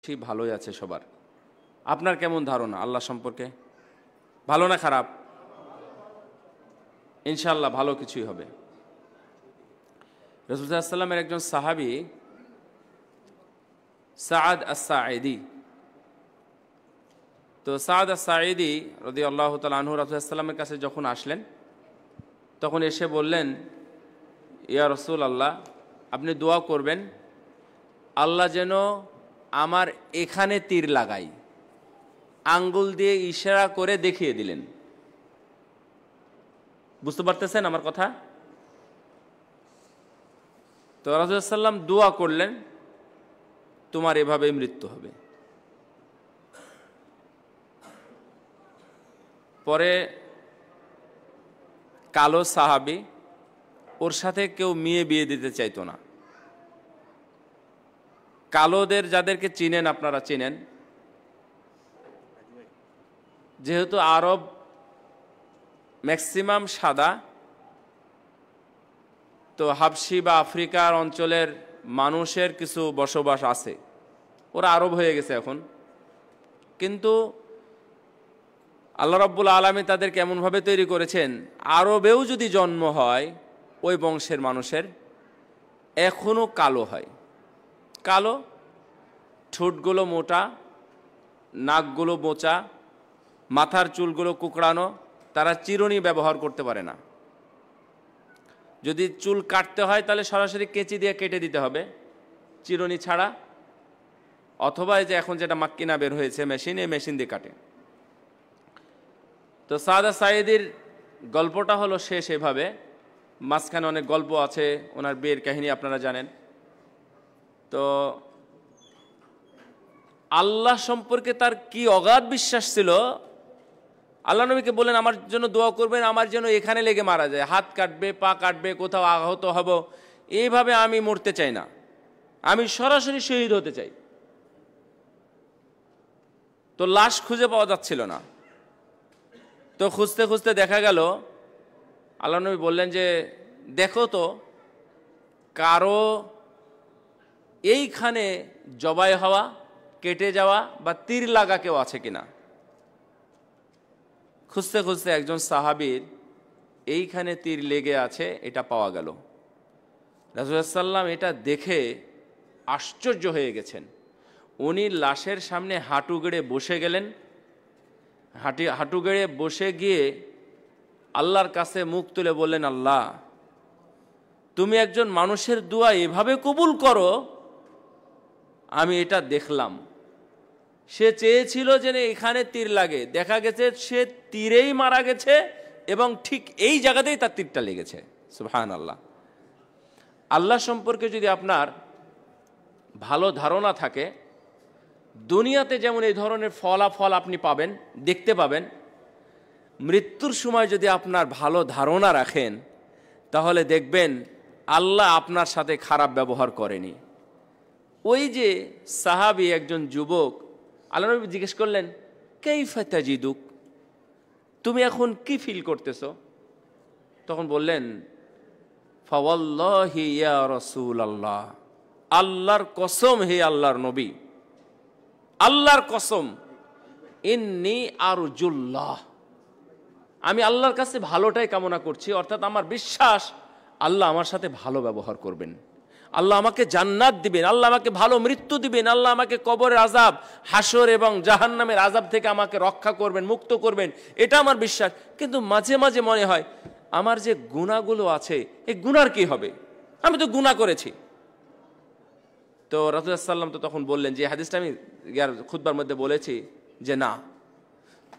ঠিক ভালোই আছে সবার। আপনার কেমন ধারণা আল্লাহ সম্পর্কে? ভালো না খারাপ? ইনশাআল্লাহ ভালো কিছুই হবে। রাসূল সাল্লাল্লাহু আলাইহি ওয়াসাল্লামের একজন সাহাবী সাআদ আস-সাঈদী, তো সাআদ আস-সাঈদী রাদিয়াল্লাহু তাআলা আনহু রাসূল সাল্লাল্লাহু আলাইহি ওয়াসাল্লামের কাছে যখন আসলেন তখন এসে বললেন, ইয়া রাসূলুল্লাহ, আপনি দোয়া করবেন আল্লাহ যেন আমার এখানে তীর লাগাই। আঙ্গুল দিয়ে ইশারা করে দেখিয়ে দিলেন। বুঝতে পারতেছেন আমার কথা? তো রাসূল সাল্লাল্লাহু আলাইহি ওয়াসাল্লাম দোয়া করলেন, তোমার এভাবেই মৃত্যু হবে। পরে কালো সাহাবী, ওর সাথে কেউ মেয়ে বিয়ে দিতে চাইতো না। কালোদের যাদেরকে চিনেন, আপনারা চিনেন, যেহেতু আরব ম্যাক্সিমাম সাদা, তো হাবশি বা আফ্রিকার অঞ্চলের মানুষের কিছু বসবাস আছে, ওরা আরব হয়ে গেছে এখন। কিন্তু আল্লাহ রাব্বুল আলামিন তাদেরকে এমনভাবে তৈরি করেছেন, আরবেও যদি জন্ম হয় ওই বংশের মানুষের, এখনও কালো হয়। কালো, ঠোঁটগুলো মোটা, নাকগুলো মোচা, মাথার চুলগুলো কুকড়ানো, তারা চিরুনি ব্যবহার করতে পারে না। যদি চুল কাটতে হয় তাহলে সরাসরি কেঁচি দিয়ে কেটে দিতে হবে, চিরুনি ছাড়া, অথবা এই যে এখন যেটা মাক্কিনা বের হয়েছে মেশিন, এই মেশিন দিয়ে কাটে। তো সাআদ আস-সাঈদীর গল্পটা হলো শেষ এভাবে, মাঝখানে অনেক গল্প আছে, ওনার বিয়ের কাহিনী আপনারা জানেন। তো আল্লাহ সম্পর্কে তার কি অগাধ বিশ্বাস ছিল। আল্লাহ নবীকে বলেন আমার জন্য দোয়া করবেন, আমার জন্য এখানে লেগে মারা যায়, হাত কাটবে, পা কাটবে, কোথাও আহত হব, এইভাবে আমি মরতে চাই না, আমি সরাসরি শহীদ হতে চাই। তো লাশ খুঁজে পাওয়া যাচ্ছিল না। তো খুঁজতে খুঁজতে দেখা গেল, আল্লাহ নবী বললেন যে দেখো তো কারো এইখানে জবাই হওয়া, কেটে যাওয়া বা তীর লাগা কেউ আছে কিনা। খুঁজতে খুঁজতে একজন সাহাবীর এইখানে তীর লেগে আছে, এটা পাওয়া গেল। রাসূলুল্লাহ সাল্লাল্লাহু আলাইহি ওয়াসাল্লাম এটা দেখে আশ্চর্য হয়ে গেছেন। উনি লাশের সামনে হাঁটু গেড়ে বসে গেলেন। হাঁটু গেড়ে বসে গিয়ে আল্লাহর কাছে মুখ তুলে বললেন, আল্লাহ তুমি একজন মানুষের দোয়া এভাবে কবুল করো, আমি এটা দেখলাম। সে চেয়েছিল যে এখানে তীর লাগে, দেখা গেছে সে তীরেই মারা গেছে এবং ঠিক এই জায়গাতেই তার তীরটা লেগেছে। সুবহানাল্লাহ। আল্লাহ সম্পর্কে যদি আপনার ভালো ধারণা থাকে, দুনিয়াতে যেমন এই ধরনের ফলাফল আপনি পাবেন, দেখতে পাবেন, মৃত্যুর সময় যদি আপনার ভালো ধারণা রাখেন তাহলে দেখবেন আল্লাহ আপনার সাথে খারাপ ব্যবহার করেনি। ওই যে সাহাবী, একজন যুবক, আল্লাহ নবী জিজ্ঞেস করলেন, কাইফা তাজিদুক, তুমি এখন কি ফিল করতেছো? তখন বললেন, ফাওয়াল্লাহি ইয়া রাসূলুল্লাহ, আল্লাহর কসম হে আল্লাহর নবী, আল্লাহর কসম, ইন্নী আরজুল্লাহ, আমি আল্লাহর কাছে ভালোটাই কামনা করছি, অর্থাৎ আমার বিশ্বাস আল্লাহ আমার সাথে ভালো ব্যবহার করবেন, আল্লাহ আমাকে জান্নাত দিবেন, আল্লাহ আমাকে ভালো মৃত্যু দিবেন, আল্লাহ আমাকে কবরের আযাব, হাসর এবং জাহান্নামের আযাব থেকে আমাকে রক্ষা করবেন, মুক্ত করবেন, এটা আমার বিশ্বাস। কিন্তু মাঝে মাঝে মনে হয় আমার যে গুনাহগুলো আছে, এই গুনার কি হবে, আমি তো গুনাহ করেছি। তো রাসূলুল্লাহ সাল্লাল্লাহু আলাইহি ওয়াসাল্লাম তো তখন বললেন, যে হাদিসটা আমি ইয়ার খুতবার মধ্যে বলেছি, যে না,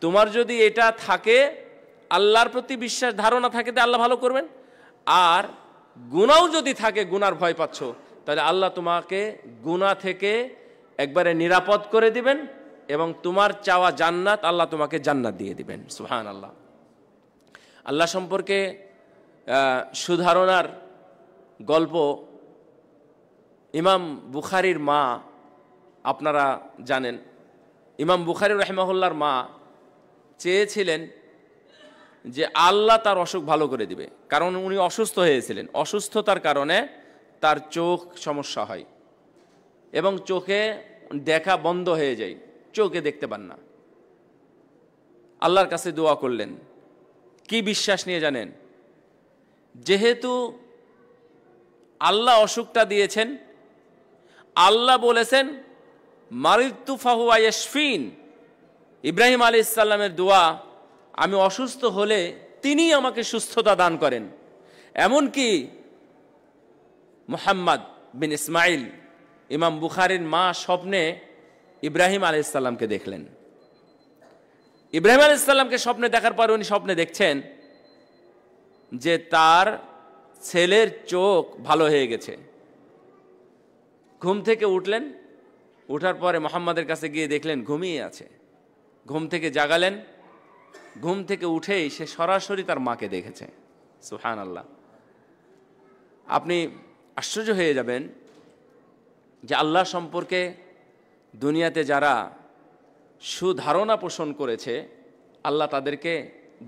তোমার যদি এটা থাকে, আল্লাহর প্রতি বিশ্বাস ধারণা থাকে, তো আল্লাহ ভালো করবেন। আর গুনাহও যদি থাকে, গুনার ভয় পাচ্ছ, তাহলে আল্লাহ তোমাকে গুনাহ থেকে একবারে নিরাপদ করে দিবেন এবং তোমার চাওয়া জান্নাত, আল্লাহ তোমাকে জান্নাত দিয়ে দিবেন। সুবহানাল্লাহ। আল্লাহ সম্পর্কে সুধারণার গল্প, ইমাম বুখারীর মা, আপনারা জানেন, ইমাম বুখারী রাহিমাহুল্লাহর মা চেয়েছিলেন যে আল্লাহ তার অসুখ ভালো করে দিবে, কারণ উনি অসুস্থ হয়েছিলেন, অসুস্থতার কারণে তার চোখ সমস্যা হয় এবং চোখে দেখা বন্ধ হয়ে যায়, চোখে দেখতে পান না। আল্লাহর কাছে দোয়া করলেন, কি বিশ্বাস নিয়ে জানেন? যেহেতু আল্লাহ অসুখটা দিয়েছেন, আল্লাহ বলেছেন মারিদতু ফাহুয়া ইয়াশফিন, ইব্রাহিম আলাইহিস সালামের দোয়া, আমি অসুস্থ হলে তিনি আমাকে সুস্থতা দান করেন। এমনকি মুহাম্মদ বিন ইসমাইল, ইমাম বুখারীর মা স্বপ্নে ইব্রাহিম আলাইহিস সালামকে দেখলেন। ইব্রাহিম আলাইহিস সালামকে স্বপ্নে দেখার পর উনি স্বপ্নে দেখছেন যে তার ছেলের চোখ ভালো হয়ে গেছে। ঘুম থেকে উঠলেন, উঠার পরে মুহাম্মাদের কাছে গিয়ে দেখলেন ঘুমিয়ে আছে। ঘুম থেকে জাগালেন, ঘুম থেকে উঠেই সে সরাসরি তার মাকে দেখেছে। সুবহানাল্লাহ। আপনি আশ্চর্য হয়ে যাবেন যে আল্লাহ সম্পর্কে দুনিয়াতে যারা সুধারণা পোষণ করেছে আল্লাহ তাদেরকে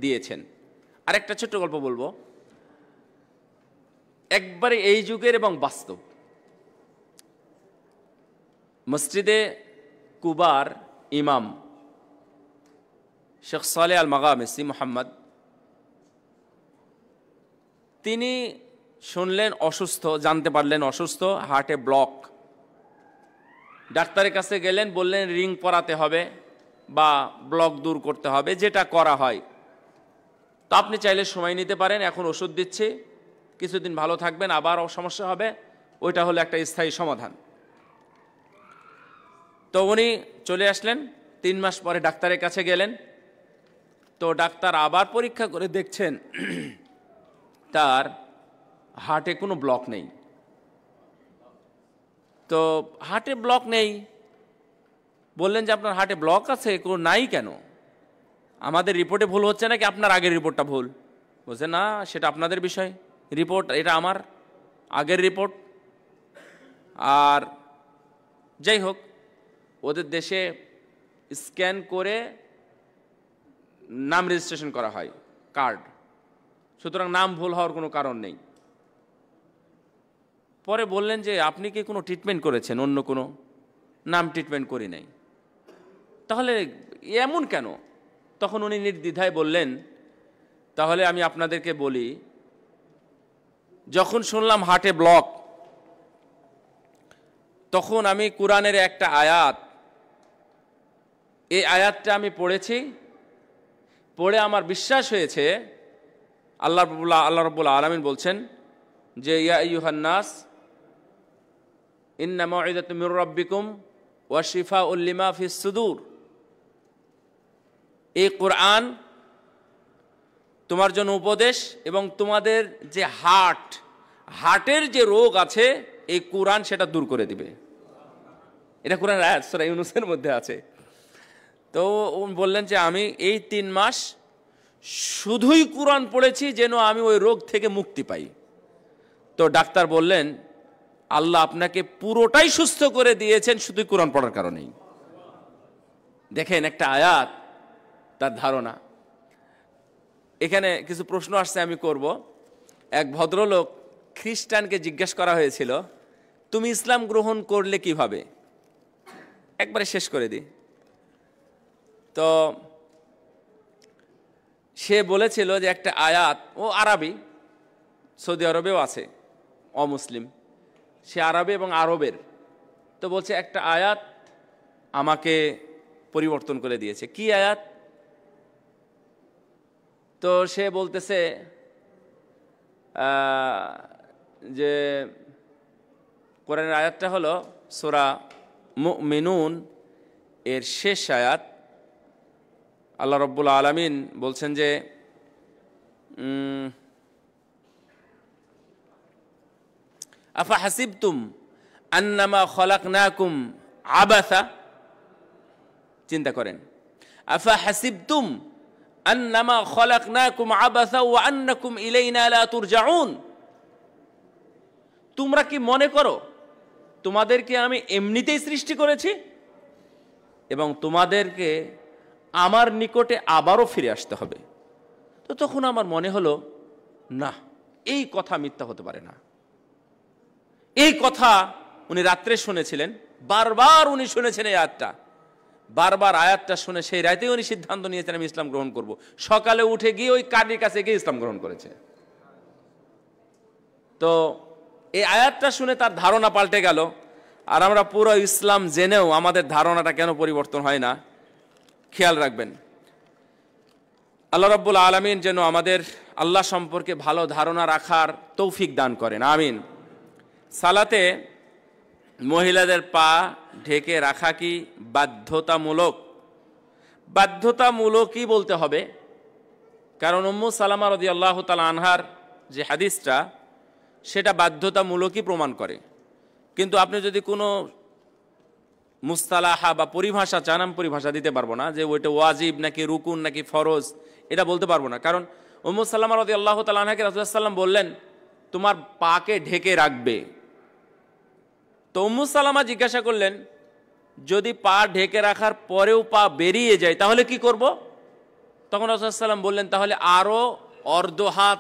দিয়েছেন। আরেকটা ছোট্ট গল্প বলবো, একবারে এই যুগের এবং বাস্তব। মসজিদে কুবার ইমাম শেখ সালেহ আল মাগামেসি মুহাম্মদ, তিনি শুনলেন অসুস্থ, জানতে পারলেন অসুস্থ, হার্টে ব্লক। ডাক্তারের কাছে গেলেন, বললেন রিং পরাতে হবে বা ব্লক দূর করতে হবে, যেটা করা হয়। তো আপনি চাইলে সময় নিতে পারেন, এখন ওষুধ দিচ্ছি, কিছুদিন ভালো থাকবেন, আবার সমস্যা হবে, ওইটা হলো একটা স্থায়ী সমাধান। তো উনি চলে আসলেন, 3 মাস পরে ডাক্তারের কাছে গেলেন। তো ডাক্তার আবার পরীক্ষা করে দেখছেন তার হার্টে কোনো ব্লক নেই। তো হার্টে ব্লক নেই, বললেন যে আপনার হার্টে ব্লক আছে, কোনো নাই কেন? আমাদের রিপোর্টে ভুল হচ্ছে নাকি আপনার আগের রিপোর্টটা ভুল? বলছে না, সেটা আপনাদের বিষয়, রিপোর্ট এটা আমার আগের রিপোর্ট। আর যাই হোক, ওদের দেশে স্ক্যান করে নাম রেজিস্ট্রেশন করা হয়, কার্ড, সুতরাং নাম ভুল হওয়ার কোনো কারণ নেই। পরে বললেন যে আপনি কি কোনো ট্রিটমেন্ট করেছেন? অন্য কোনো? নাম ট্রিটমেন্ট করি নাই। তাহলে এমন কেন? তখন উনি নির্দ্বিধায় বললেন, তাহলে আমি আপনাদেরকে বলি, যখন শুনলাম হার্টে ব্লক, তখন আমি কোরআনের একটা আয়াত, এই আয়াতটা আমি পড়েছি, পড়ে আমার বিশ্বাস হয়েছে আল্লাহ রাব্বুল আলামিন বলছেন যে ইয়া আইয়ুহান নাস ইন্না মাউইযাতু মির রাব্বিকুম ওয়া শিফাউল লিমা ফিস সুদূর। এই কোরআন তোমার জন্য উপদেশ, এবং তোমাদের যে হার্টের যে রোগ আছে, এই কোরআন সেটা দূর করে দিবে। এটা কোরআনের আয়াত, সূরা ইউনূসের মধ্যে আছে। তো বললেন যে আমি এই 3 মাস শুধুই কোরআন পড়েছি যেন আমি ওই রোগ থেকে মুক্তি পাই। তো ডাক্তার বললেন আল্লাহ আপনাকে পুরোটাই সুস্থ করে দিয়েছেন শুধু কোরআন পড়ার কারণেই। দেখেন একটা আয়াত, তার ধারণা। এখানে কিছু প্রশ্ন আসছে, আমি করব। এক ভদ্রলোক খ্রিস্টানকে জিজ্ঞাসা করা হয়েছিল, তুমি ইসলাম গ্রহণ করলে কিভাবে? একবারে শেষ করে দিই। তো সে বলেছিল যে একটা আয়াত, ও আরবি, সৌদি আরবেও আছে অমুসলিম, সে আরবি এবং আরবের। তো বলছে একটা আয়াত আমাকে পরিবর্তন করে দিয়েছে। কি আয়াত? তো সে বলতেছে যে কোরআনের আয়াতটা হলো সূরা মুমিনুন এর শেষ আয়াত। আল্লাহ রাব্বুল আলামিন বলছেন যে আফা হাসিবতুম আন্নামা খলাকনাকুম আবাসা, চিন্তা করেন, আফা হাসিবতুম আন্নামা খলাকনাকুম আবাসা ওয়া আন্নাকুম ইলাইনা লা তুরজাউন। তোমরা কি মনে করো তোমাদেরকে আমি এমনিতেই সৃষ্টি করেছি এবং তোমাদেরকে আমার নিকটে আবারও ফিরে আসতে হবে? তো তখন আমার মনে হলো না, এই কথা মিথ্যা হতে পারে না। এই কথা উনি রাত্রে শুনেছিলেন, বারবার উনি শুনেছেন এই আয়াতটা, বারবার আয়াতটা শুনে সেই রাতেই উনি সিদ্ধান্ত নিয়েছেন আমি ইসলাম গ্রহণ করব। সকালে উঠে গিয়ে ওই কারির কাছে গিয়ে ইসলাম গ্রহণ করেছে। তো এই আয়াতটা শুনে তার ধারণা পাল্টে গেল। আর আমরা পুরো ইসলাম জেনেও আমাদের ধারণাটা কেন পরিবর্তন হয় না, খেয়াল রাখবেন। আল্লাহ রাব্বুল আলামিন যেন আমাদের আল্লাহ সম্পর্কে ভালো ধারণা রাখার তৌফিক দান করেন, আমিন। সালাতে মহিলাদের পা ঢেকে রাখা কি বাধ্যতামূলক? বাধ্যতামূলকই বলতে হবে, কারণ উম্মু সালামা রাদিয়াল্লাহু তাআলা আনহার যে হাদিসটা সেটা বাধ্যতামূলকই প্রমাণ করে। কিন্তু আপনি যদি কোনো মুস্তালাহা বা পরিভাষা চান, আমি পরিভাষা দিতে পারবো না যে ওইটা ওয়াজিব নাকি রুকুন নাকি ফরজ, এটা বলতে পারবো না। কারণ উম্মু সালামা রাদিয়াল্লাহু তাআলা আনহাকে রাসূলুল্লাহ সাল্লাল্লাহু আলাইহি ওয়াসাল্লাম বললেন তোমার পাকে ঢেকে রাখবে। তো উম্মু সালামা জিজ্ঞাসা করলেন যদি পা ঢেকে রাখার পরেও পা বেরিয়ে যায় তাহলে কি করব? তখন রাসূলুল্লাহ সাল্লাল্লাহু আলাইহি ওয়াসাল্লাম বললেন তাহলে আরো অর্ধ হাত,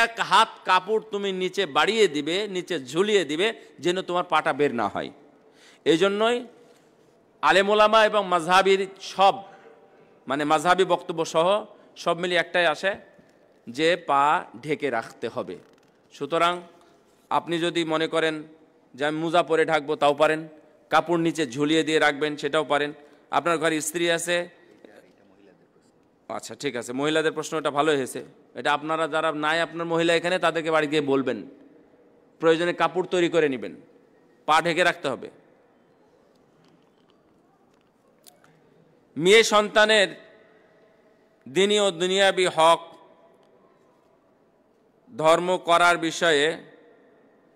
এক হাত কাপড় তুমি নিচে বাড়িয়ে দিবে, নিচে ঝুলিয়ে দিবে, যেন তোমার পাটা বের না হয়। এই জন্যই আলেম ওলামা এবং মাযহাবির সব মাযহাবি বক্তব্য সহ সব মিলিয়ে একটাই আসে যে পা ঢেকে রাখতে হবে। সুতরাং আপনি যদি মনে করেন যে আমি মোজা পরে ঢাকবো তাও পারেন, কাপড় নিচে ঝুলিয়ে দিয়ে রাখবেন সেটাও পারেন। আপনার ঘরে স্ত্রী আছে, আচ্ছা ঠিক আছে, মহিলাদের প্রশ্নটা ভালো হয়েছে। এটা আপনারা যারা নাই আপনার মহিলা এখানে তাদেরকে বাড়ি গিয়ে বলবেন, প্রয়োজনে কাপড় তৈরি করে নেবেন, পা ঢেকে রাখতে হবে। মেয়ে সন্তানের দিনী ও দুনিয়াবি হক ধর্ম করার বিষয়ে,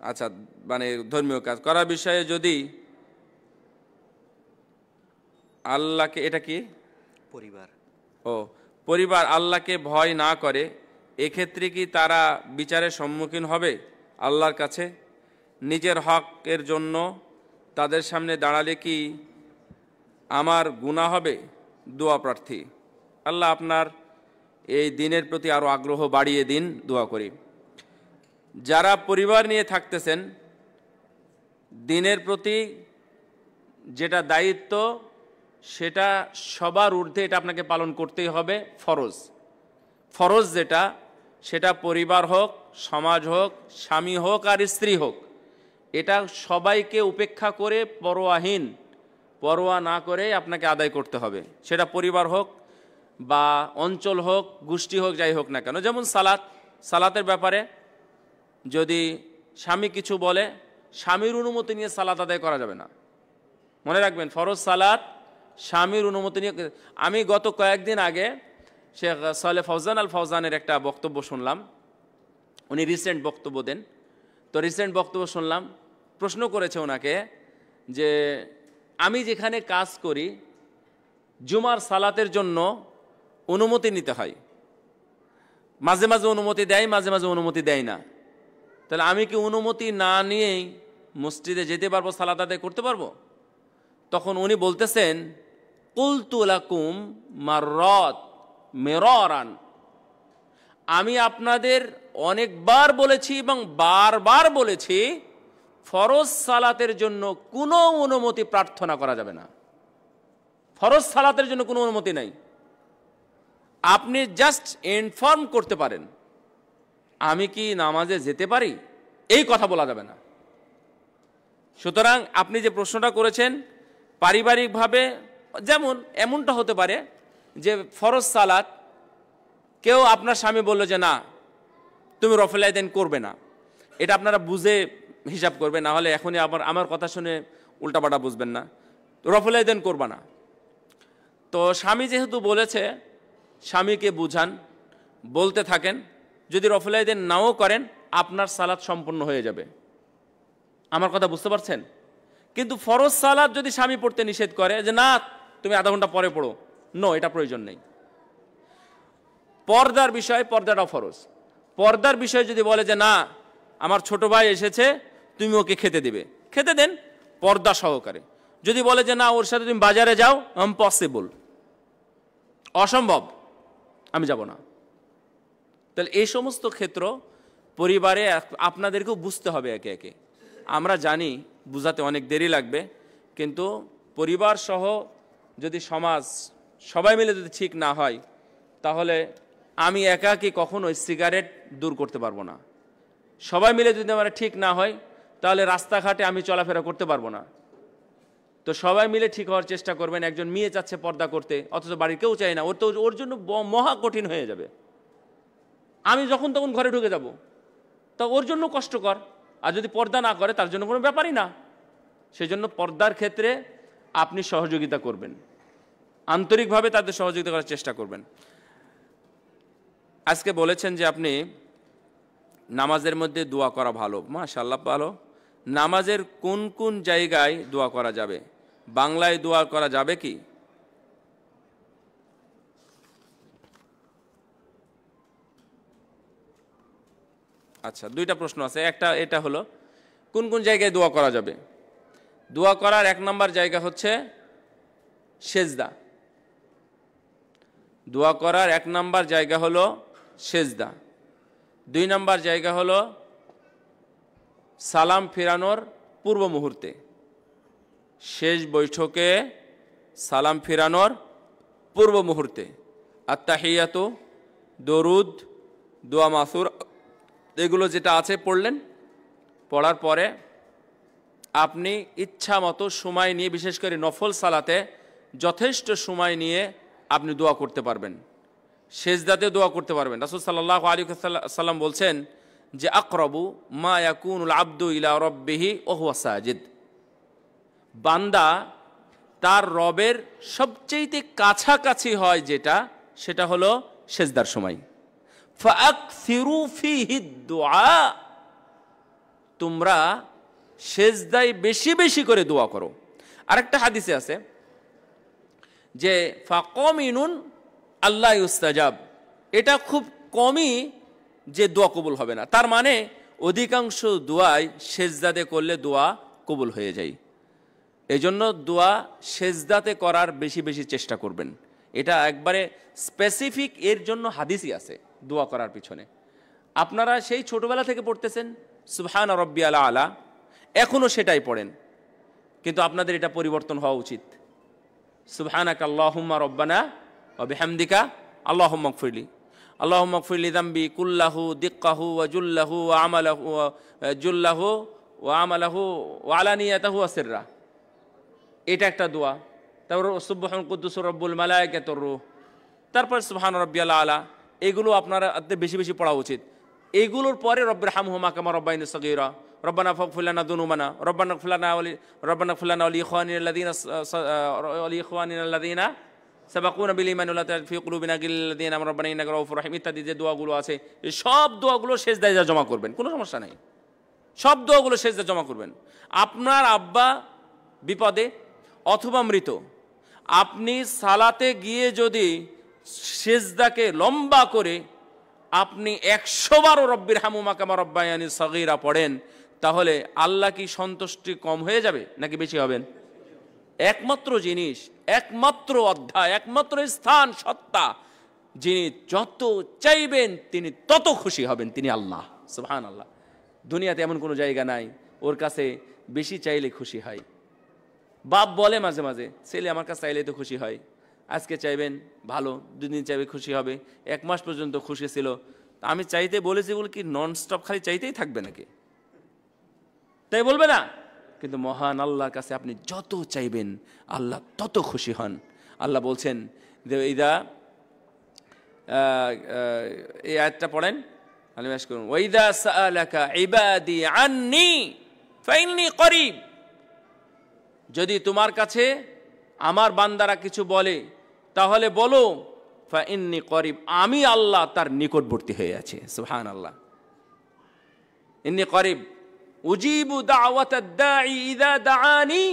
আচ্ছা ধর্মীয় কাজ করার বিষয়ে যদি আল্লাহকে, এটা কি পরিবার আল্লাহকে ভয় না করে, এক্ষেত্রে কি তারা বিচারের সম্মুখীন হবে আল্লাহর কাছে? নিজের হকের জন্য তাদের সামনে দাঁড়ালে কি আমার গুনাহ হবে? দোয়া প্রার্থী। আল্লাহ আপনার এই দিনের প্রতি আরও আগ্রহ বাড়িয়ে দিন, দোয়া করি। যারা পরিবার নিয়ে থাকতেছেন, দিনের প্রতি যেটা দায়িত্ব সেটা সবার ঊর্ধ্বে, এটা আপনাকে পালন করতেই হবে। ফরজ যেটা, সেটা পরিবার হোক, সমাজ হোক, স্বামী হোক আর স্ত্রী হোক, এটা সবাইকে উপেক্ষা করে পরোয়া না করে আপনাকে আদায় করতে হবে। সেটা পরিবার হোক বা অঞ্চল হোক, গোষ্ঠী হোক, যাই হোক না কেন। যেমন সালাতের ব্যাপারে যদি স্বামী কিছু বলে, স্বামীর অনুমতি নিয়ে সালাত আদায় করা যাবে না। মনে রাখবেন, ফরজ সালাত স্বামীর অনুমতি নিয়ে। আমি গত কয়েকদিন আগে শেখ সালেহ ফৌজান আল ফৌজানের একটা বক্তব্য শুনলাম, উনি রিসেন্ট বক্তব্য দেন। তো রিসেন্ট বক্তব্য শুনলাম, প্রশ্ন করেছে ওনাকে যে আমি যেখানে কাজ করি জুমার সালাতের জন্য অনুমতি নিতে হয়, মাঝে মাঝে অনুমতি দেয়, মাঝে মাঝে অনুমতি দেয় না। তাহলে আমি কি অনুমতি না নিয়েই মসজিদে যেতে পারবো, সালাত আদায় করতে পারবো? তখন উনি বলতেছেন কুলতু লাকুম মাররাত মিরারান, আমি আপনাদের অনেকবার বলেছি এবং বারবার বলেছি ফরজ সালাতের জন্য কোনো অনুমতি প্রার্থনা করা যাবে না। ফরজ সালাতের জন্য কোনো অনুমতি নাই। আপনি জাস্ট ইনফর্ম করতে পারেন আমি কি নামাজে যেতে পারি, এই কথা বলা যাবে না। সুতরাং আপনি যে প্রশ্নটা করেছেন, পারিবারিকভাবে যেমন এমনটা হতে পারে যে ফরজ সালাত কেউ আপনার স্বামী বলল যে না তুমি রফুল আইদান করবে না, এটা আপনারা বুঝে হিসাব করবে, না হলে এখনই আমার কথা শুনে উল্টাপাল্টা বুঝবেন না। রফুল আইদান করবা না। তো স্বামী যেহেতু বলেছে, স্বামীকে বুঝান, বলতে থাকেন। যদি রফুল আইদান নাও করেন আপনার সালাত সম্পূর্ণ হয়ে যাবে। আমার কথা বুঝতে পারছেন? কিন্তু ফরজ সালাত যদি স্বামী পড়তে নিষেধ করে যে না তুমি আধা ঘন্টা পরে পড়ো, এটা প্রয়োজন নেই। পর্দার বিষয়, পর্দাটাও ফরজ। পর্দার বিষয় যদি বলে যে না আমার ছোট ভাই এসেছে তুমি ওকে খেতে দেবে, খেতে দেন পর্দা সহকারে। যদি বলে যে না ওর সাথে তুমি বাজারে যাও, ইম্পসিবল, অসম্ভব, আমি যাব না, তাহলে এই সমস্ত ক্ষেত্র পরিবারে আপনাদেরকেও বুঝতে হবে একে একে। আমরা জানি বুঝাতে অনেক দেরি লাগবে, কিন্তু পরিবার সহ যদি সমাজ সবাই মিলে যদি ঠিক না হয়, তাহলে আমি একাকী কখনোই সিগারেট দূর করতে পারবো না। সবাই মিলে যদি আমার ঠিক না হয়, তাহলে রাস্তাঘাটে আমি চলাফেরা করতে পারবো না। তো সবাই মিলে ঠিক হওয়ার চেষ্টা করবেন। একজন মেয়ে চাচ্ছে পর্দা করতে, অথচ বাড়ির কেউ চায় না, ওর জন্য মহা কঠিন হয়ে যাবে। আমি যখন তখন ঘরে ঢুকে যাব, তা ওর জন্য কষ্টকর। আর যদি পর্দা না করে, তার জন্য কোনো ব্যাপারই না। সেই জন্য পর্দার ক্ষেত্রে আপনি সহযোগিতা করবেন, আন্তরিকভাবে তাদের সহযোগিতা করার চেষ্টা করবেন। আজকে বলেছেন যে আপনি নামাজের মধ্যে দোয়া করা ভালো। মাশাআল্লাহ, ভালো। নামাজের কোন কোন জায়গায় দোয়া করা যাবে? বাংলায় দোয়া করা যাবে কি? আচ্ছা, দুইটা প্রশ্ন আছে। একটা এটা হলো কোন কোন জায়গায় দোয়া করা যাবে। দোয়া করার 1 নম্বর জায়গা হচ্ছে সেজদা। দোয়া করার 1 নম্বর জায়গা হলো সেজদা। 2 নম্বর জায়গা হলো সালাম ফিরানোর পূর্ব মুহূর্তে, শেষ বৈঠকে সালাম ফিরানোর পূর্ব মুহূর্তে আত্তাহিয়াতু, দরুদ, দোয়া মাসুর, এগুলো যেটা আছে পড়লেন। পড়ার পরে আপনি ইচ্ছা মতো সময় নিয়ে, বিশেষ করে নফল সালাতে যথেষ্ট সময় নিয়ে আপনি দোয়া করতে পারবেন, সেজদাতে দোয়া করতে পারবেন। রাসূল সাল্লাল্লাহু আলাইহি ওয়াসাল্লাম বলছেন যে আকরাবু মা ইয়াকুনুল আবদু ইলা রাব্বিহি ওয়া হুয়া সাজিদ, বান্দা তার রবের সবচেয়ে কাছাকাছি হয় যেটা, সেটা হলো সেজদার সময়। ফাআকসিরু ফীহি দুআ, তোমরা সেজদায় বেশি বেশি করে দোয়া করো। আরেকটা হাদিসে আছে যে ফাকামিনুন আল্লাহ ইউস্তাজাব, এটা খুব কমই যে দোয়া কবুল হবে না। তার মানে অধিকাংশ দোয়াই সেজদাতে করলে দোয়া কবুল হয়ে যায়। এই জন্য দোয়া সেজদাতে করার বেশি বেশি চেষ্টা করবেন। এটা একবারে স্পেসিফিক, এর জন্য হাদিসই আছে দোয়া করার পিছনে। আপনারা সেই ছোটবেলা থেকে পড়তেছেন সুবহান রাব্বিয়াল আলা, এখনও সেটাই পড়েন, কিন্তু আপনাদের এটা পরিবর্তন হওয়া উচিত। সুবহানাকা আল্লাহুম্মা রব্বানা ওয়া বিহামদিকা আল্লাহুম্মা গফিরলি, আল্লাহুম্মা গফিরলি যামবি কুল্লাহু দিক্কাহু ওয়া জুল্লাহু ওয়া আমালাহু ওয়া আমালাহু ওয়া আলানিয়াতাহু ওয়া সিররা, এটা একটা দোয়া। তারপর সুবহান কুদ্দুসুর রব্বুল মালায়েকাতুর রূহ, তারপর সুবহান রাব্বিয়াল আলা, এগুলো আপনারা বেশি বেশি পড়া উচিত। এগুলোর পরে রব্বিরহামহুমা কামা রাব্বায়ানি সগীরা, রব্বানা ফাগফির লানা যুনুবানা, রব্বানা ইগফির লানা ওয়া লিইখওয়ানিনা আল্লাযীনা সাবাকুনা বিল ঈমান ওয়া লা তাজআল ফী কুলুবিনা গিল্লাল লাযীনা আমানু রব্বানা ইন্নাকা রাউফুর রাহিম ইত্যাদি যে দোয়াগুলো আছে, এই সব দোয়াগুলো সেজদায় জমা করবেন, কোনো সমস্যা নাই। সব দোয়াগুলো সেজদায় জমা করবেন। আপনার আব্বা বিপদে অথবা মৃত, আপনি সালাতে গিয়ে যদি সেজদাকে লম্বা করে আপনি 100 বারও রব্বিরহামহুমা কামা রাব্বায়ানি সগীরা পড়েন, তাহলে আল্লাহ কি সন্তুষ্টি কম হয়ে যাবে নাকি বেশি হবেন? একমাত্র জিনিস, একমাত্র অধ্যায়, একমাত্র স্থান, সত্তা, যিনি যত চাইবেন তিনি তত খুশি হবেন, তিনি আল্লাহ। সুবহানাল্লাহ। দুনিয়াতে এমন কোনো জায়গা নাই ওর কাছে বেশি চাইলে খুশি হয়। বাপ বলে মাঝে মাঝে, ছেলে আমার কাছে চাইলে তো খুশি হয়, আজকে চাইবেন ভালো, 2 দিন চাইবে খুশি হবে, 1 মাস পর্যন্ত খুশি ছিল। আমি চাইতে বলেছি বলে কি নন স্টপ খালি চাইতেই থাকবে নাকি? তাই বলবে না। কিন্তু মহান আল্লাহর কাছে আপনি যত চাইবেন আল্লাহ তত খুশি হন। আল্লাহ বলছেন যে ইদা, এই আয়াতটা পড়েন, আলিমাস করুন, ওয়াইদা সাআলাকা ইবাদি আন্নি ফাইন্নী করিব, যদি তোমার কাছে আমার বান্দারা কিছু বলে তাহলে বলো ফাইন্নী করিব, আমি আল্লাহ তার নিকটবর্তী হয়ে আছে। সুবহানাল্লাহ। ইন্নী করিব উজিবু দাওয়াতাদ দাঈ ইযা দাআনি,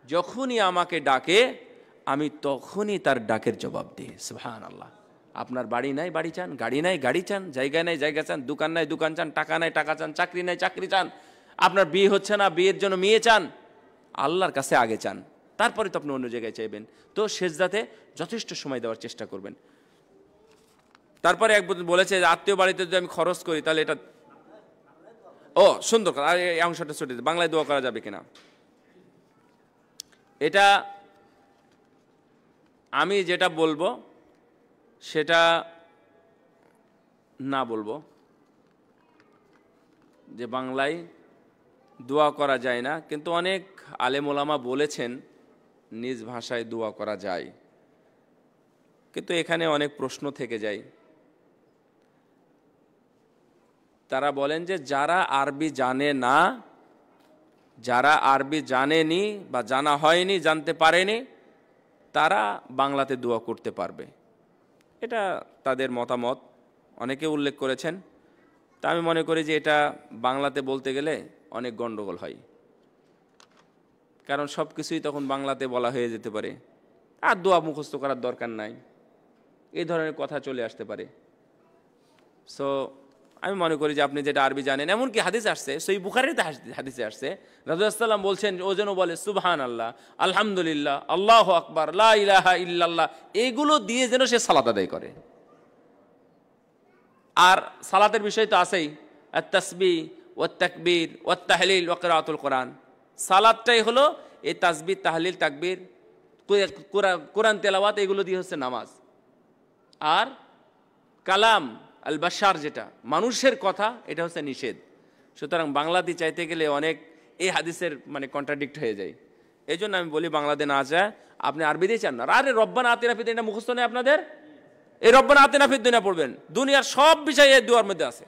যখনই আমাকে ডাকে আমি তখনই তার ডাকের জবাব দিই। সুবহানাল্লাহ। আপনার বাড়ি নাই বাড়ি চান, গাড়ি নাই গাড়ি চান, জায়গা নাই জায়গা চান, দোকান নাই দোকান চান, টাকা নাই টাকা চান, চাকরি নাই চাকরি চান, আপনার বিয়ে হচ্ছে না বিয়ের জন্য মেয়ে চান, আল্লাহর কাছে আগে চান, তারপরে তো আপনি অন্য জায়গায় চাইবেন। তো সেজদাতে যথেষ্ট সময় দেওয়ার চেষ্টা করবেন। তারপরে এক বলেছে যে আত্মীয় বাড়িতে যদি আমি খরচ করি তাহলে এটা, ও সুন্দর, আর এই অংশটা ছুটে বাংলায় দোয়া করা যাবে কিনা? এটা আমি যেটা বলবো সেটা না বলবো যে বাংলায় দোয়া করা যায় না, কিন্তু অনেক আলেম ওলামা বলেছেন নিজ ভাষায় দোয়া করা যায়। কিন্তু এখানে অনেক প্রশ্ন থেকে যায়। তারা বলেন যে যারা আরবি জানে না, যারা আরবি জানেনি বা জানা হয়নি, জানতে পারেনি, তারা বাংলাতে দোয়া করতে পারবে। এটা তাদের মতামত, অনেকে উল্লেখ করেছেন। তা আমি মনে করি যে এটা বাংলাতে বলতে গেলে অনেক গণ্ডগোল হয়, কারণ সব কিছুই তখন বাংলাতে বলা হয়ে যেতে পারে, আর দোয়া মুখস্থ করার দরকার নাই, এই ধরনের কথা চলে আসতে পারে। সো আমি মনে করি যে আপনি যেটা আরবি জানেন, এমনকি হাদিসে আসছে, সেই বুখারীতে হাদিসে আসছে, রাসূলুল্লাহ সাল্লাম বলছেন ও যেন বলে সুবহানাল্লাহ, আলহামদুলিল্লাহ, আল্লাহু আকবার, লা ইলাহা ইল্লাল্লাহ, এগুলো দিয়ে যেন সে সালাত আদায় করে। আর সালাতের বিষয় তো আছেই, আত-তাসবিহ ওয়াত তাকবীর ওয়াত তাহলিল ওয়া কিরাআতুল কোরআন। সালাতটাই হলো এই তাসবিহ, তাহলিল, তাকবীর, কোরআন তেলাওয়াত, এগুলো দিয়ে হচ্ছে নামাজ। আর কালাম আল বাশার, যেটা মানুষের কথা, এটা হচ্ছে নিষেধ। সুতরাং বাংলাতে চাইতে গেলে অনেক এই হাদিসের মানে কন্ট্রাডিক্ট হয়ে যায়। এই জন্য আমি বলি বাংলাতে না যায়, আপনি আরবিতেই চান না। আরে রব্বানা আতিনা ফিদ দুনিয়া মুখস্থ নেই আপনাদের? এই রব্বানা আতিনা ফিদ দুনিয়া পড়বেন, দুনিয়ার সব বিষয় এই দোয়ার মধ্যে আছে।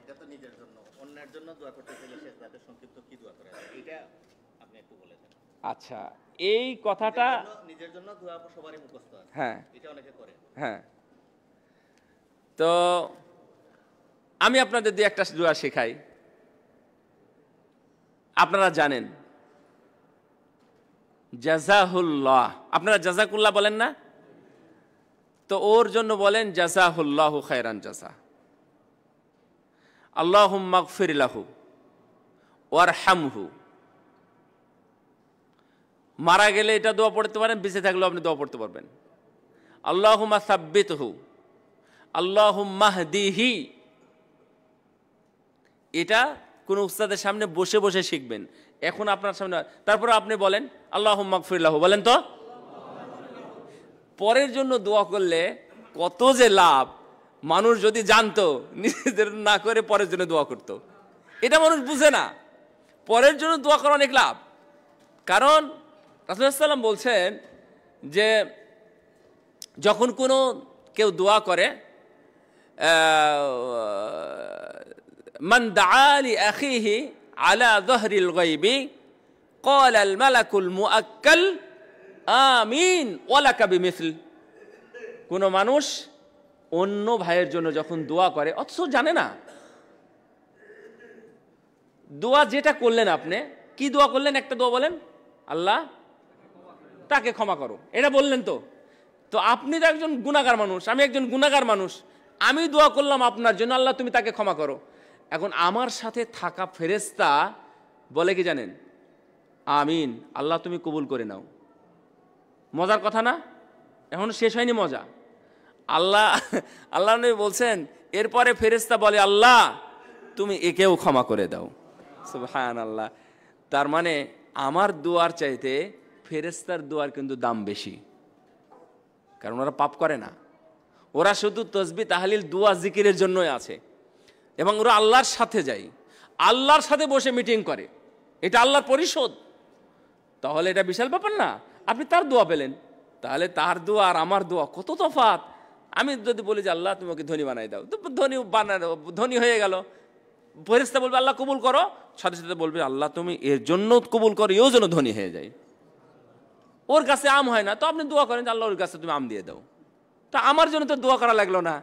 এটা তো নিজের জন্য, অন্যের জন্য দোয়া করতে গেলে শেষদাতে সংক্ষিপ্ত কি দোয়া করে এটা আপনি একটু বলে দেন। আচ্ছা, এই কথাটা নিজের জন্য দোয়া সবারই মুখস্থ আছে, হ্যাঁ, এটা অনেকে করে। হ্যাঁ, তো আমি আপনাদের দিয়ে একটা দোয়া শেখাই। আপনারা জানেন জাযাহুল্লাহ, আপনারা জাযাকুল্লাহ বলেন না? তো ওর জন্য বলেন জাযাহুল্লাহু খায়রান জাযা, আল্লাহুম্মা গফির লাহু ওয়ারহামহু। মারা গেলে এটা দোয়া পড়তে পারেন, বেঁচে থাকলেও আপনি দোয়া পড়তে পারবেন। আল্লাহুম্মা সাব্বিতহু, আল্লাহুম্মা হদিহি। এটা কোন উস্তাদের সামনে বসে বসে শিখবেন, এখন আপনার সামনে। তারপর আপনি বলেন আল্লাহুম্মা গফির লাহু, বলেন তো। পরের জন্য দোয়া করলে কত যে লাভ, মানুষ যদি জানতো, নিজেদের না করে পরের জন্য দোয়া করত। এটা মানুষ বুঝে না, পরের জন্য দোয়া করা অনেক লাভ। কারণ রাসূলুল্লাহ সাল্লাল্লাহু আলাইহি ওয়াসাল্লাম বলছেন যে যখন কোনো কেউ দোয়া করে, মান দাআ লি আখিহি আলা যহরিল গায়বি ক্বালা আল মালাকুল মুআক্কাল আমিন ওয়া লাকা বিমিসল। কোনো মানুষ অন্য ভাইয়ের জন্য যখন দোয়া করে, অথচ জানে না, দোয়া যেটা করলেন, আপনি কি দোয়া করলেন? একটা দোয়া বলেন, আল্লাহ তাকে ক্ষমা করো, এটা বললেন তো। তো আপনি তো একজন গুনাহগার মানুষ, আমি একজন গুনাহগার মানুষ, আমি দোয়া করলাম আপনার জন্য, আল্লাহ তুমি তাকে ক্ষমা করো। এখন আমার সাথে থাকা ফেরেশতা বলে কি জানেন? আমিন, আল্লাহ তুমি কবুল করে নাও। মজার কথা না? এখন শেষ হয়নি মজা। আল্লাহ নবী বলছেন এরপরে ফেরেশতা বলে আল্লাহ তুমি একেও ক্ষমা করে দাও। সুবহানাল্লাহ। তার মানে আমার দোয়ার চাইতে ফেরেশতার দোয়ার কিন্তু দাম বেশি, কারণ ওরা পাপ করে না, ওরা শুধু তাসবিহ তাহলিল দোয়া জিকিরের জন্যই আছে, এবং ওরা আল্লাহর সাথে যায়, আল্লাহর সাথে বসে মিটিং করে, এটা আল্লাহর পরিশোধ। তাহলে এটা বিশাল ব্যাপার না? আপনি তার দোয়া পেলেন, তাহলে তার দোয়া আর আমার দোয়া কত তফাৎ। আমি যদি বলি যে আল্লাহ তুমি ওকে ধনী বানাই দাও, তো ধনী হয়ে গেল। ফেরেশতা বলবে আল্লাহ কবুল করো, সাথে সাথে বলবে আল্লাহ তুমি এর জন্য কবুল করো, এও যেন ধনী হয়ে যায়। ওর কাছে আম হয় না, তো আপনি দোয়া করেন যে আল্লাহ ওর কাছে তুমি আম দিয়ে দাও। তা আমার জন্য তো দোয়া করা লাগলো না।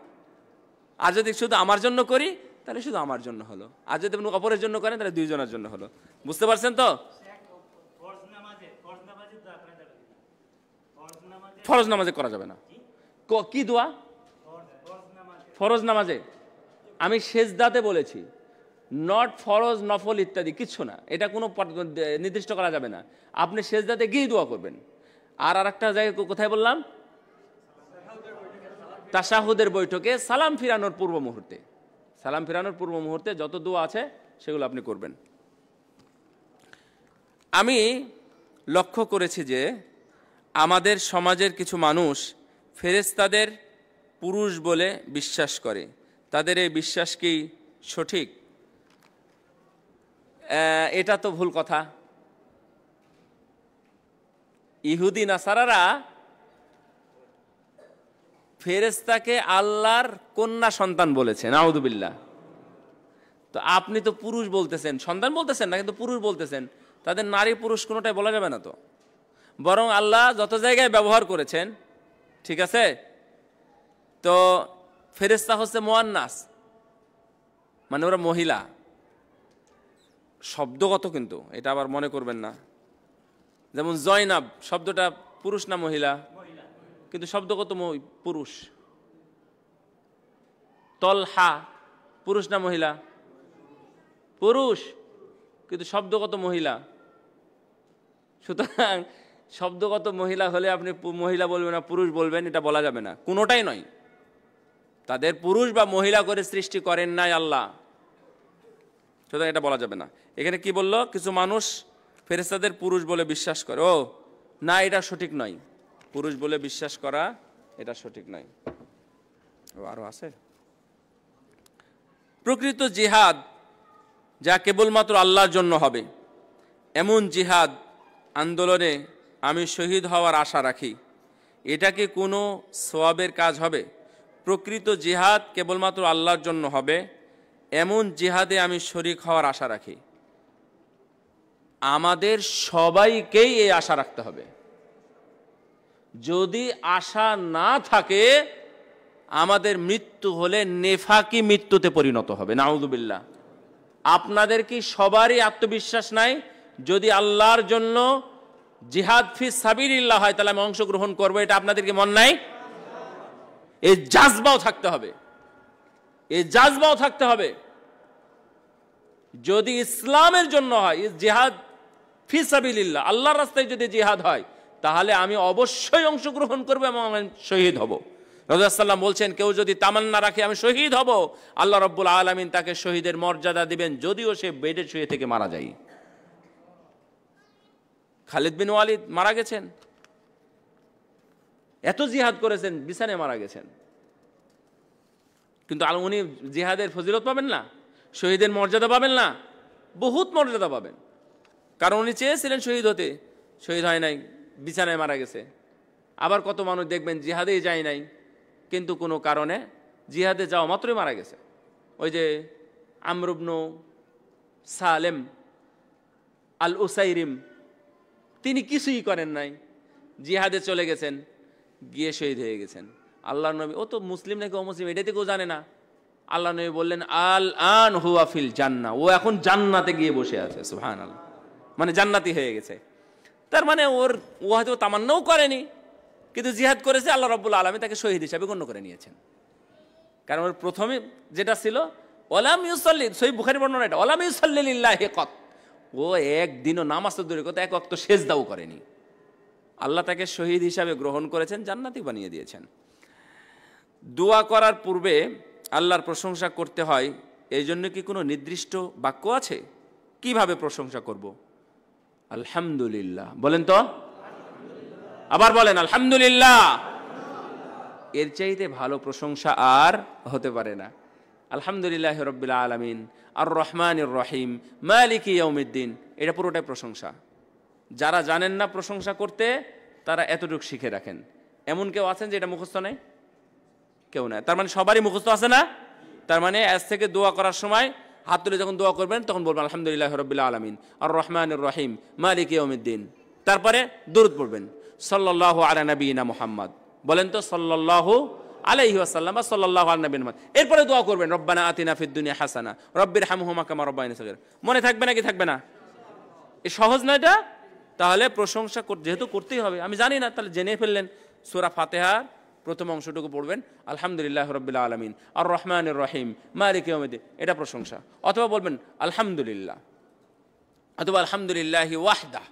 আর যদি শুধু আমার জন্য করি তাহলে শুধু আমার জন্য হলো, আর যদি আপনি অপরের জন্য করেন তাহলে দুইজনের জন্য হলো। বুঝতে পারছেন তো? ফরজ নামাজে করা যাবে না। কি দোয়া? ফরজ নামাজে আমি সেজদাতে বলেছি, নট ফরজ নফল ইত্যাদি কিচ্ছু না, এটা কোনো নির্দিষ্ট করা যাবে না। আপনি সেজদাতে গিয়ে দোয়া করবেন। আর আরেকটা জায়গায় কোথায় বললাম? তাশাহুদের বৈঠকে সালাম ফিরানোর পূর্ব মুহূর্তে, সালাম ফিরানোর পূর্ব মুহূর্তে যত দোয়া আছে সেগুলো আপনি করবেন। আমি লক্ষ্য করেছি যে আমাদের সমাজের কিছু মানুষ ফেরেশতাদের পুরুষ বলে বিশ্বাস করে, তাদের এই বিশ্বাস কি সঠিক? এটা তো ভুল কথা। ইহুদি নাসারারা ফেরেশতাকে আল্লাহর কন্যা সন্তান বলেছে, নাউযুবিল্লাহ। তো আপনি তো পুরুষ বলতেছেন, সন্তান বলতেছেন না, কিন্তু পুরুষ বলতেছেন। তাদের নারী পুরুষ কোনোটাই বলা যাবে না তো। বরং আল্লাহ যত জায়গায় ব্যবহার করেছেন, ঠিক আছে, তো ফেরেশতা হচ্ছে মুয়ান্নাস, মানে ওরা মহিলা শব্দগত, কিন্তু এটা আবার মনে করবেন না। যেমন জয়নাব শব্দটা পুরুষ না মহিলা? কিন্তু শব্দগত পুরুষ। তলহা পুরুষ না মহিলা? পুরুষ, কিন্তু শব্দগত মহিলা। সুতরাং শব্দগত মহিলা হলে আপনি মহিলা বলবেন না পুরুষ বলবেন, এটা বলা যাবে না, কোনোটাই নয়। তাদের পুরুষ বা মহিলা করে সৃষ্টি করেন নাই আল্লাহ, সুতরাং এটা বলা যাবে না। এখানে কি বলল? কিছু মানুষ ফেরেশতাদের পুরুষ বলে বিশ্বাস করে। ও না, এটা সঠিক নয়। পুরুষ বলে বিশ্বাস করা এটা সঠিক নয়। আরো আছে প্রকৃত জিহাদ, যা কেবলমাত্র আল্লাহর জন্য হবে, এমন জিহাদ আন্দোলনে আমি শহীদ হওয়ার আশা রাখি। এটা কি কোনো সওয়াবের কাজ হবে? প্রকৃত জিহাদ কেবলমাত্র আল্লাহর জন্য হবে, এমন জিহাদে আমি শরীক হওয়ার আশা রাখি। আমাদের সবাইকেই এই আশা রাখতে হবে। যদি আশা না থাকে, আমাদের মৃত্যু হলে নেফাকি মৃত্যুতে পরিণত হবে, নাউযুবিল্লাহ। আপনাদের কি সবারই আত্মবিশ্বাস নাই? যদি আল্লাহর জন্য জিহাদ ফি সাবিলিল্লাহ হয়, তাহলে আমি অংশগ্রহণ করবো, এটা আপনাদের কি মন নাই? এই জাজবাও থাকতে হবে, এই জাজবাও থাকতে হবে। যদি ইসলামের জন্য হয়, জিহাদ ফি সাবিলিল্লাহ, আল্লাহর রাস্তায় যদি জিহাদ হয়, তাহলে আমি অবশ্যই অংশগ্রহণ করবো এবং আমি শহীদ হব। রাসূলুল্লাহ সাল্লাল্লাহু আলাইহি ওয়াসাল্লাম বলছেন, কেউ যদি তামান্না রাখে আমি শহীদ হব, আল্লাহ রাব্বুল আলামিন তাকে শহীদের মর্যাদা দিবেন, যদিও সে বেডে শুয়ে থেকে মারা যায়। খালিদ বিন ওয়ালিদ মারা গেছেন, এত জিহাদ করেছেন, বিছানায় মারা গেছেন, কিন্তু উনি জিহাদের ফজিলত পাবেন না? শহীদের মর্যাদা পাবেন না? বহুত মর্যাদা পাবেন, কারণ উনি চেয়েছিলেন শহীদ হতে, শহীদ হয় নাই, বিছানায় মারা গেছে। আবার কত মানুষ দেখবেন জিহাদেই যায় নাই, কিন্তু কোনো কারণে জিহাদে যাওয়া মাত্রই মারা গেছে। ওই যে আমর ইবনু সালেম আল উসাইরিম, তিনি কিছুই করেন নাই, জিহাদে চলে গেছেন, গিয়ে শহীদ হয়ে গেছেন। আল্লাহ নবী, ও তো মুসলিম নাকি অমুসলিম এটা থেকেও জানে না, আল্লাহ নবী বললেন আল আন হুয়া ফিল জান্নাহ, ও এখন জান্নাতে গিয়ে বসে আছে, সুবহানাল্লাহ, মানে জান্নাতি হয়ে গেছে। তার মানে ও হয়তো তামান্নাও করেনি, কিন্তু জিহাদ করেছে, আল্লাহ রাব্বুল আলামিন তাকে শহীদ হিসাবে গণ্য করে নিয়েছেন। কারণ ওর প্রথমে যেটা ছিল ওয়ালাম ইউসাল্লি, সহিহ বুখারীর বর্ণনা এটা, ওয়ালাম ইউসাল্লি লিল্লাহি কত, ও একদিনও নামাজ তো দূরের কথা, এক ওয়াক্ত সেজদাও করেনি। আল্লাহ তাকে শহীদ হিসাবে গ্রহণ করেছেন, জান্নাতি বানিয়ে দিয়েছেন। দোয়া করার পূর্বে আল্লাহর প্রশংসা করতে হয়, এই জন্য কি কোনো নির্দিষ্ট বাক্য আছে? কিভাবে প্রশংসা করব? আলহামদুলিল্লাহ বলেন তো, আবার বলেন আলহামদুলিল্লাহ। এর চাইতে ভালো প্রশংসা আর হতে পারে না। আলহামদুলিল্লাহ রাব্বিল আলামিন আর রহমানির রহিম মালিকি ইয়াউমিদ্দিন, এটা পুরোটাই প্রশংসা। যারা জানেন না প্রশংসা করতে, তারা এতটুকু শিখে রাখেন। এমন কেউ আছেন যে এটা মুখস্থ নেই? কেউ নাই। তার মানে সবারই মুখস্থ আছে না? তার মানে আজ থেকে দোয়া করার সময় হাত তুলে যখন দোয়া করবেন, তখন বলবেন আলহামদুলিল্লাহ রাব্বিল আলামিন আর রহমানির রহিম মালিকি ইয়াউমিদ্দিন। তারপরে দরুদ পড়বেন, সাল্লাল্লাহু আলা নবিয়িনা মুহাম্মদ, বলেন তো সাল্লাল্লাহু আলাইহি ওয়াসাল্লাম বা সাল্লাল্লাহু আলা নবিয়িনা মুহাম্মদ। এরপরে দোয়া করবেন রব্বানা আতিনা ফিদ দুনিয়া হাসানা রব্বিরহামহুমা কামা রাব্বায়ানি সগীরা। মনে থাকবে নাকি থাকবে না? এ সহজ না এটা? তাহলে প্রশংসা যেহেতু করতেই হবে, আমি জানি না, তাহলে জেনে ফেললেন। সূরা ফাতিহার প্রথম অংশটুকু পড়বেন আলহামদুলিল্লাহ রাব্বিল আলামিন আর রহমানির রহিম মালিকি ইয়াউমিদ্দিন, এটা প্রশংসা। অথবা বলবেন আলহামদুলিল্লাহ, অথবা আলহামদুলিল্লাহি ওয়াহদা,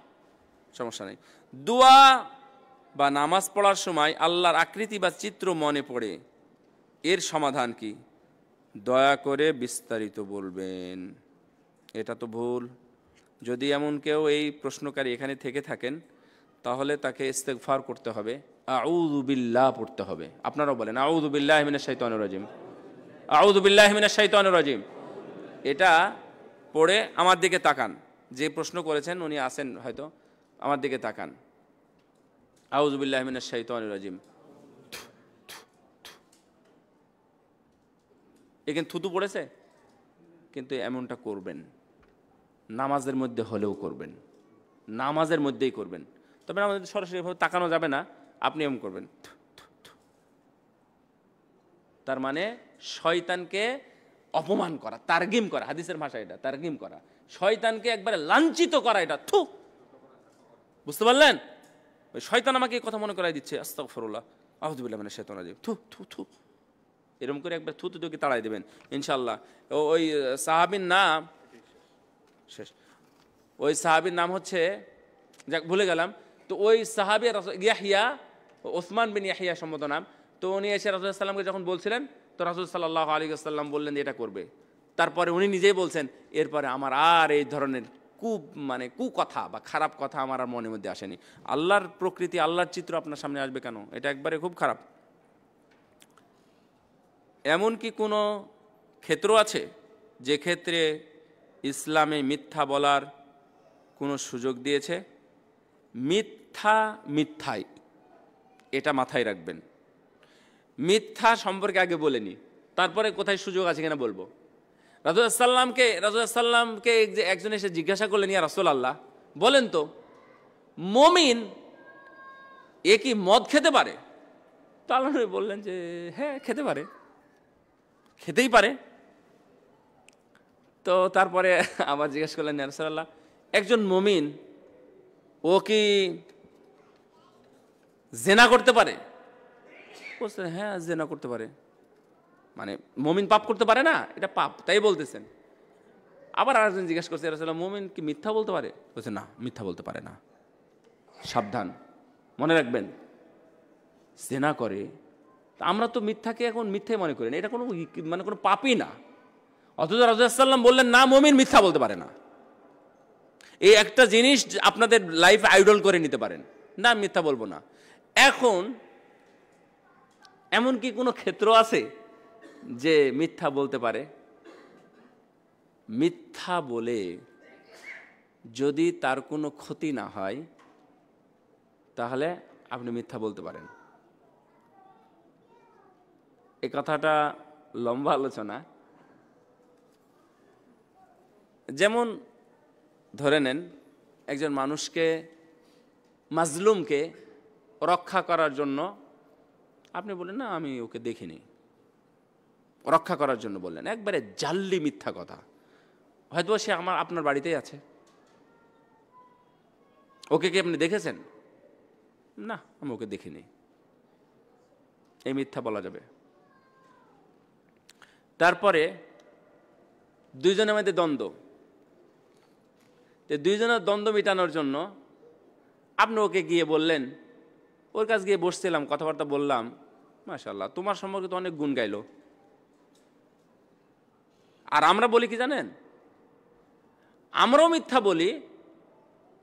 সমস্যা নেই। দোয়া বা নামাজ পড়ার সময় আল্লাহর আকৃতি বা চিত্র মনে পড়ে, এর সমাধান কি? দয়া করে বিস্তারিত বলবেন। এটা তো ভুল, যদি এমন কেউ এই প্রশ্নকারী এখানে থেকে থাকেন, তাহলে তাকে ইস্তেগফার করতে হবে, আউযু বিল্লাহ পড়তে হবে। আপনারাও বলেন আউযু বিল্লাহি মিনাশ শাইতানির রাজিম, আউযু বিল্লাহি মিনাশ শাইতানির রাজিম। এটা পড়ে আমার দিকে তাকান, যে প্রশ্ন করেছেন উনি আছেন হয়তো, আমার দিকে তাকান। আউযু বিল্লাহি মিনাশ শাইতানির রাজিম। এখানে থুতু পড়েছে, কিন্তু এমনটা করবেন নামাজের মধ্যে হলেও করবেন, নামাজের মধ্যেই করবেন। তবে আমাদের সরাসরিভাবে তাকানো যাবে না, আপনি এমন করবেন। তার মানে শয়তানকে অপমান করা, তারগিম করা, হাদিসের ভাষা এটা তারগিম করা, শয়তানকে একবারে লাঞ্ছিত করা, এটা থু। বুঝতে পারলেন? ওই শয়তান আমাকে এই কথা মনে করাই দিচ্ছে, আস্তাগফিরুল্লাহ আউযু বিল্লাহি মিনাশ শাইতানির রাজিম, থু থু থু, এরকম করে একবার থু থু তোকে তাড়াই দেবেন ইনশাআল্লাহ। ওই সাহাবীর নাম শেষ, ওই সাহাবীর নাম হচ্ছে, যাক ভুলে গেলাম। তো ওই সাহাবী ইয়াহিয়া, ওসমান বিন ইয়াহিয়া সম্মত নাম। তো উনি এসে রাসূলুল্লাহ সাল্লাল্লাহু আলাইহি ওয়াসাল্লামকে যখন বলছিলেন, তো রাসূল সাল্লাল্লাহু আলাইহি ওয়াসাল্লাম বললেন এটা করবে। তারপরে উনি নিজেই বলছেন, এরপরে আমার আর এই ধরনের কু কথা বা খারাপ কথা আমার আর মনের মধ্যে আসেনি। আল্লাহর প্রকৃতি, আল্লাহর চিত্র আপনার সামনে আসবে কেন? এটা একবারে খুব খারাপ। এমন কি কোনো ক্ষেত্র আছে যে ক্ষেত্রে ইসলামে মিথ্যা বলার কোনো সুযোগ দিয়েছে? মিথ্যা মিথ্যাই, এটা মাথায় রাখবেন। মিথ্যা সম্পর্কে আগে বলেনি, তারপরে কোথায় সুযোগ আছে কিনা বলবো। রাসূলুল্লাহ সাল্লামকে একজন এসে জিজ্ঞাসা করলেন, ইয়া রাসূলুল্লাহ বলেন তো, মুমিন এ কি মদ খেতে পারে? তো আল্লাহ নবী বললেন যে হ্যাঁ খেতে পারে, খেতেই পারে। তো তারপরে আবার জিজ্ঞাসা করলেন, ইয়া রাসূলুল্লাহ একজন মুমিন ও কি জেনা করতে পারে? বলছেন হ্যাঁ জেনা করতে পারে। মানে মুমিন পাপ করতে পারে না, এটা পাপ, তাই বলতেছেন। আবার আরেকজন জিজ্ঞাসা করছে, ইয়া রাসূলুল্লাহ মুমিন কি মিথ্যা বলতে পারে? বলছে না, মিথ্যা বলতে পারে না। সাবধান, মনে রাখবেন, জেনা করে। আমরা তো মিথ্যাকে এখন মিথ্যাই মনে করি না, এটা কোনো মানে কোনো পাপই না। অথচ রাসূলুল্লাহ সাল্লাম বললেন না, মুমিন মিথ্যা বলতে পারে না। এই একটা জিনিস আপনাদের লাইফে আইডল করে নিতে পারেন, না মিথ্যা বলবো না। এখন এমন কি কোনো ক্ষেত্র আছে যে মিথ্যা বলতে পারে? মিথ্যা বলে যদি তার কোনো ক্ষতি না হয়, তাহলে আপনি মিথ্যা বলতে পারেন। এই কথাটা লম্বা আলোচনা। যেমন ধরে নেন একজন মানুষকে, মাজলুমকে রক্ষা করার জন্য আপনি বললেন না আমি ওকে দেখিনি, রক্ষা করার জন্য বললেন, একবারে জাল্লি মিথ্যা কথা। হয়তো সে আপনার বাড়িতেই আছে, ওকে কি আপনি দেখেছেন? না আমি ওকে দেখিনি, এই মিথ্যা বলা যাবে। তারপরে দুইজনের মধ্যে দ্বন্দ্ব, দুইজনের দ্বন্দ্ব মেটানোর জন্য আপনি ওকে গিয়ে বললেন, ওর কাছে গিয়ে বসছিলাম, কথাবার্তা বললাম, মাশাআল্লাহ তোমার সম্পর্কে তো অনেক গুণ গাইলো। আর আমরা বলি কি জানেন, আমরাও মিথ্যা বলি,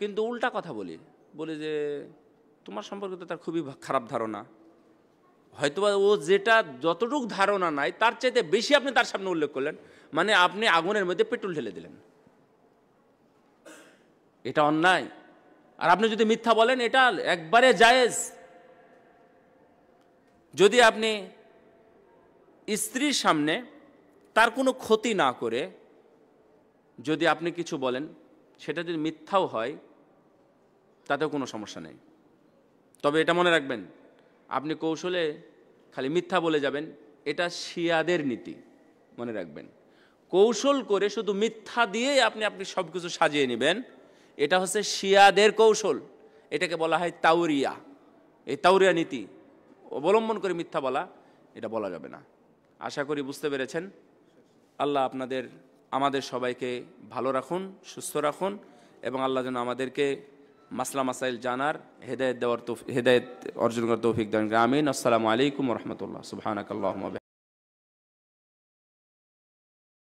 কিন্তু উল্টা কথা বলি, বলি যে তোমার সম্পর্কে তো তার খুবই খারাপ ধারণা। হয়তোবা ও যেটা যতটুক ধারণা নাই তার চাইতে বেশি আপনি তার সামনে উল্লেখ করলেন, মানে আপনি আগুনের মধ্যে পেট্রোল ঢেলে দিলেন। এটা অন্যায়। আর আপনি যদি মিথ্যা বলেন, এটা একবারে জায়েজ। যদি আপনি স্ত্রীর সামনে তার কোনো ক্ষতি না করে যদি আপনি কিছু বলেন, সেটা যদি মিথ্যাও হয় তাতেও কোনো সমস্যা নেই। তবে এটা মনে রাখবেন, আপনি কৌশলে খালি মিথ্যা বলে যাবেন, এটা শিয়াদের নীতি, মনে রাখবেন। কৌশল করে শুধু মিথ্যা দিয়েই আপনি সব কিছু সাজিয়ে নেবেন, এটা হচ্ছে শিয়াদের কৌশল। এটাকে বলা হয় তাওরিয়া। এই তাওরিয়া নীতি অবলম্বন করে মিথ্যা বলা, এটা বলা যাবে না। আশা করি বুঝতে পেরেছেন। আল্লাহ আমাদের সবাইকে ভালো রাখুন, সুস্থ রাখুন, এবং আল্লাহ যেন আমাদেরকে মাসলা মাসাইল জানার, হেদায়েত অর্জন করার তৌফিক দান করেন। আমিন। আসসালামু আলাইকুম ওয়া রাহমাতুল্লাহ। সুবহানাকাল্লাহুম্মা